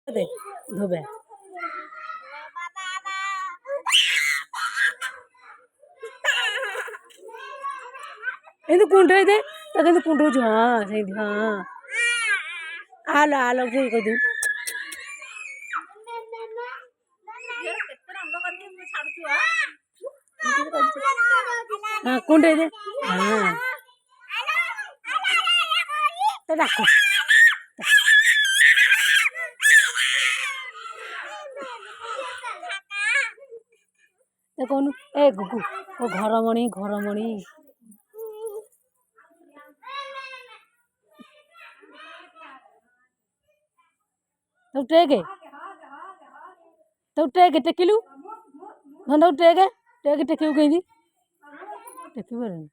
दे धोबे ये कुंडे दे अगर कुंडो जो हाँ सही हाँ आलो सही कर दूँ हाँ कुंडे दे हाँ तो रखो तो कौन ए गुगु ओ घरमणी तो टेके टेकिलु धंदा टेके टेकिउ कहीं टेकी बरन